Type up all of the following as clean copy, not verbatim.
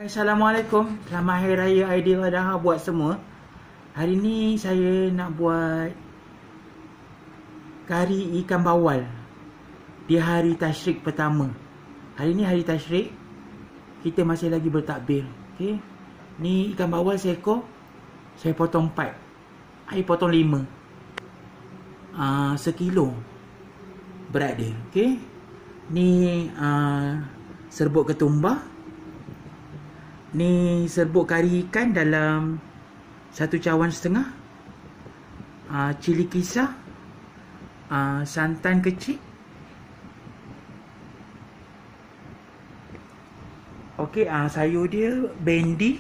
Assalamualaikum. Selamat Hari Raya Aidiladha buat semua. Hari ni saya nak buat kari ikan bawal di hari tasyrik pertama. Hari ni hari tasyrik, kita masih lagi bertakbir. Okey. Ni ikan bawal seekor, saya potong 4. Saya potong 5. Sekilo berat dia. Okey. Ni serbuk ketumbar. Ni serbuk kari ikan dalam 1 cawan setengah. Cili kisar, santan kecil. Okey, sayur dia bendi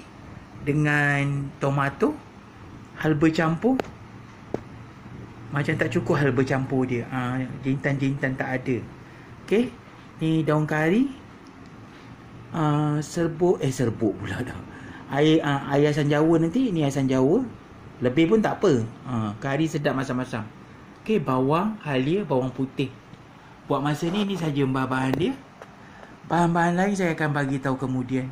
dengan tomato, halba campur. Macam tak cukup halba campur dia. Jintan-jintan tak ada. Okey, ni daun kari. Serbuk pula dah. Air asam jawa nanti. Ni asam jawa. Lebih pun tak apa. Kari sedap masam-masam. Okey, bawang halia, bawang putih. Buat masa ni saja bahan-bahan dia. Bahan-bahan lain saya akan bagi tahu kemudian.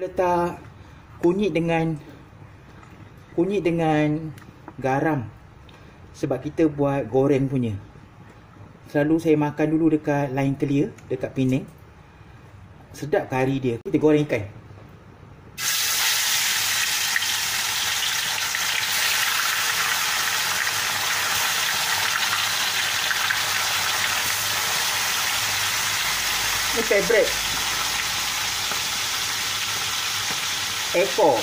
Letak kunyit dengan garam sebab kita buat goreng punya. Selalu saya makan dulu dekat Line Clear, dekat Penang. Sedap kari dia. Kita goreng ikan. Ini favorite ekor.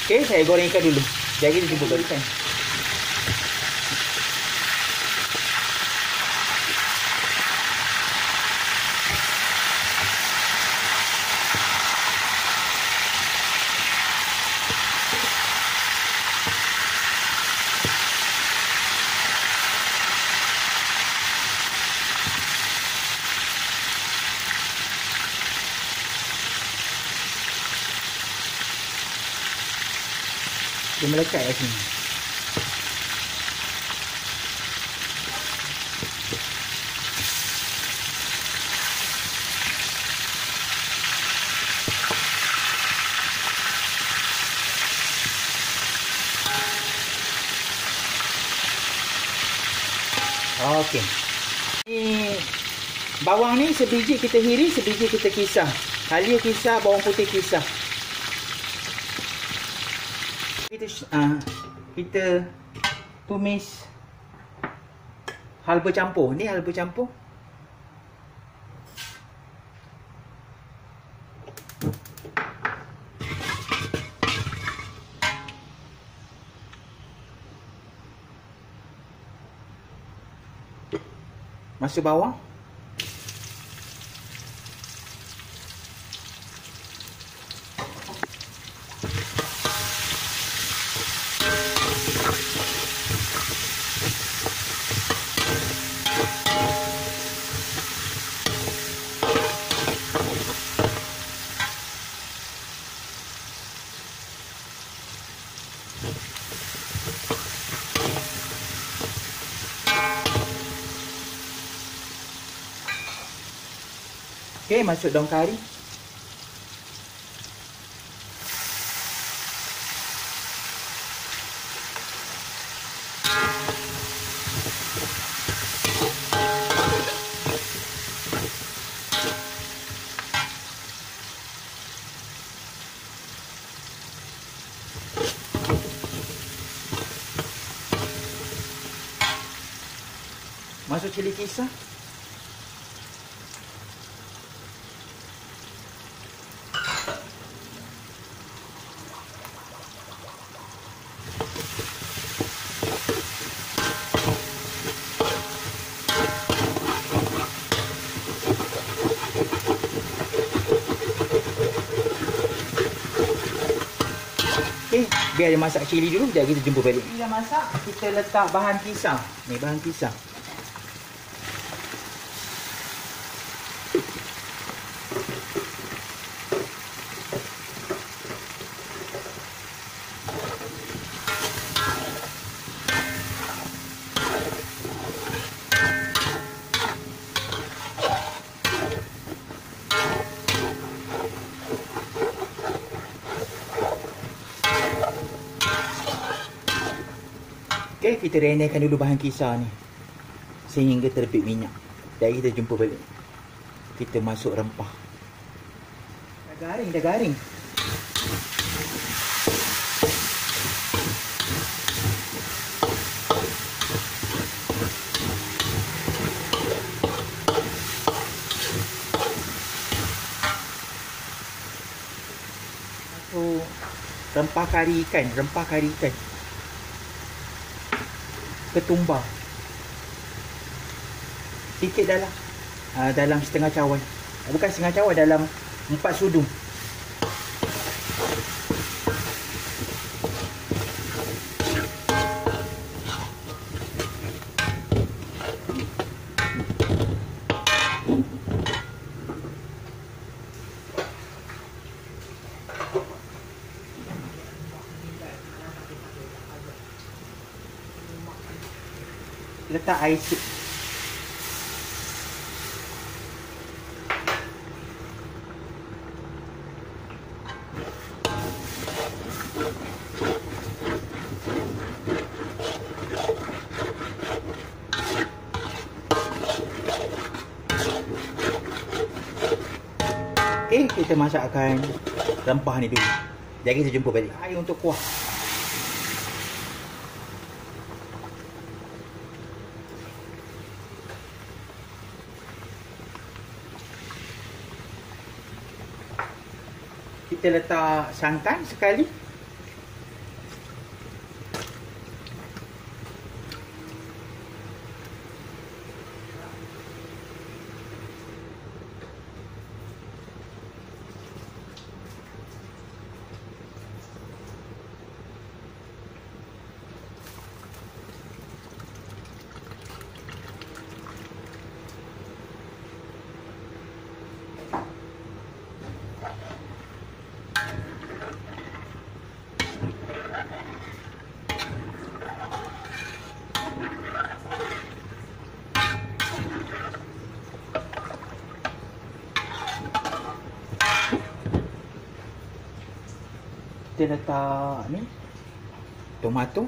Okey, saya goreng ikan dulu. Jadi kita buka ikan. Dia melekat kat sini. Okey. Ni bawang ni sebiji kita hiris, sebiji kita kisar. Halia kisar, bawang putih kisar. Kita tumis halba campur. Ni halba campur. Masuk bawang. Okey, masuk daun kari. Masuk cili kisar. Okey. Biar dia masak cili dulu, sekejap kita jumpa balik. Ni dah masak, kita letak bahan pisang. Ni bahan pisang. Okey, kita renehkan dulu bahan kisar ni sehingga terbit minyak. Dan kita jumpa balik. Kita masuk rempah. Dah garing. Masuk rempah kari ikan. Ketumbar sikit dalam setengah cawan, bukan setengah cawan, dalam 4 sudung. Letak air sikit. Okey, kita masakkan rempah ni dulu. Jadi kita jumpa balik. Air untuk kuah. Kita letak santan sekali. Kita letak ni tomato.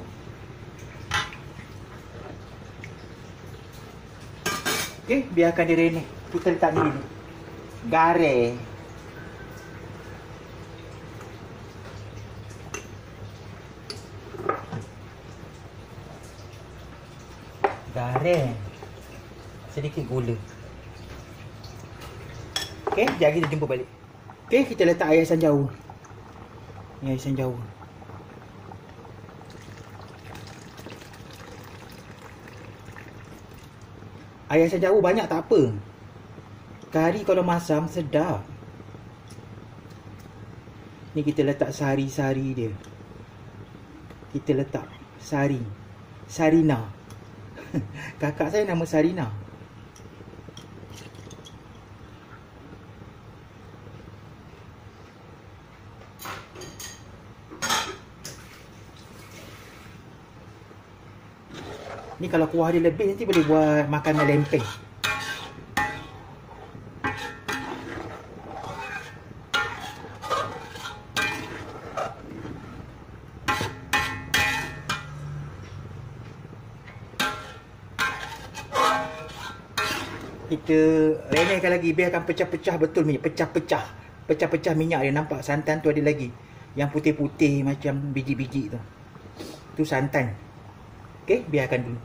Okey, biarkan dia reneh. Kita letak ni dulu. Garam. Sedikit gula. Okey, jap kita jumpa balik. Okey, kita letak air asam jawa. Ni air asam jawa. Air asam jawa banyak tak apa. Kari kalau masam sedap. Ni kita letak sari-sari dia. Kita letak sari. Sarina. Kakak saya nama Sarina. Ni kalau kuah dia lebih nanti boleh buat makanan lempeng. Kita renehkan lagi, biarkan pecah-pecah betul minyak, pecah-pecah minyak dia. Nampak santan tu ada lagi yang putih-putih macam biji-biji tu. Tu santan. Okey, biarkan dulu.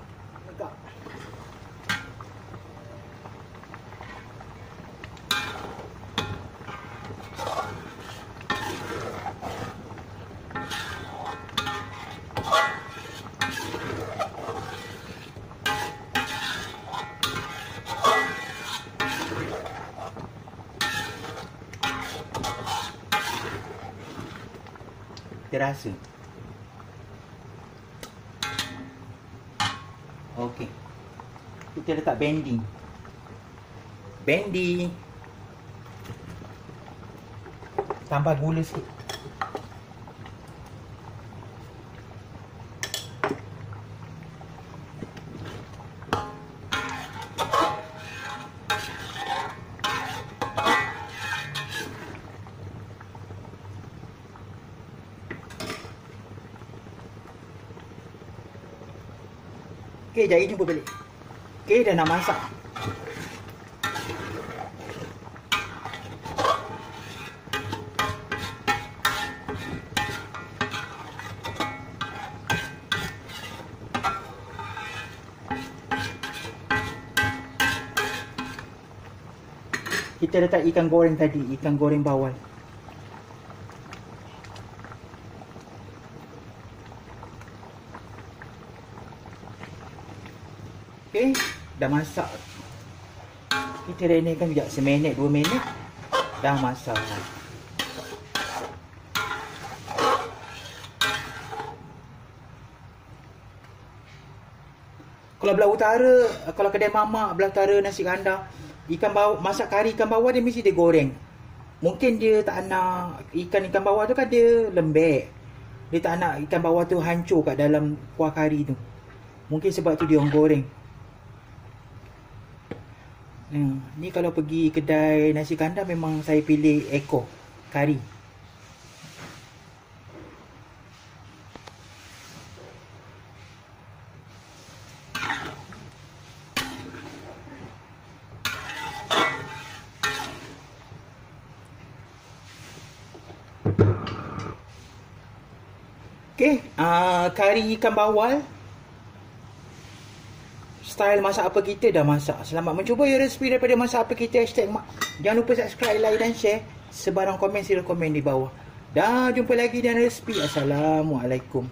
Kita rasa. kita letak bendi. Bendi. Tambah gula sikit. Okey, jari jumpa balik. Okey, dah nak masak. Kita letak ikan goreng tadi, ikan goreng bawal. Okey, dah masak. Kita renekan sekejap, seminit, 2 minit. Dah masak. Kalau belah utara, kalau kedai mamak belah utara nasi kandar, ikan bawal, masak kari ikan bawal dia mesti dia goreng. Mungkin dia tak nak ikan bawal tu kan dia lembek. Dia tak nak ikan bawal tu hancur kat dalam kuah kari tu. Mungkin sebab tu dia orang goreng. Ni kalau pergi kedai nasi kandar memang saya pilih ekor kari. Okey, kari ikan bawal style masak apa kita dah masak. Selamat mencuba ya resipi daripada masak apa kita #mak. Jangan lupa subscribe, like dan share. Sebarang komen sila komen di bawah. Dah jumpa lagi dengan resipi. Assalamualaikum.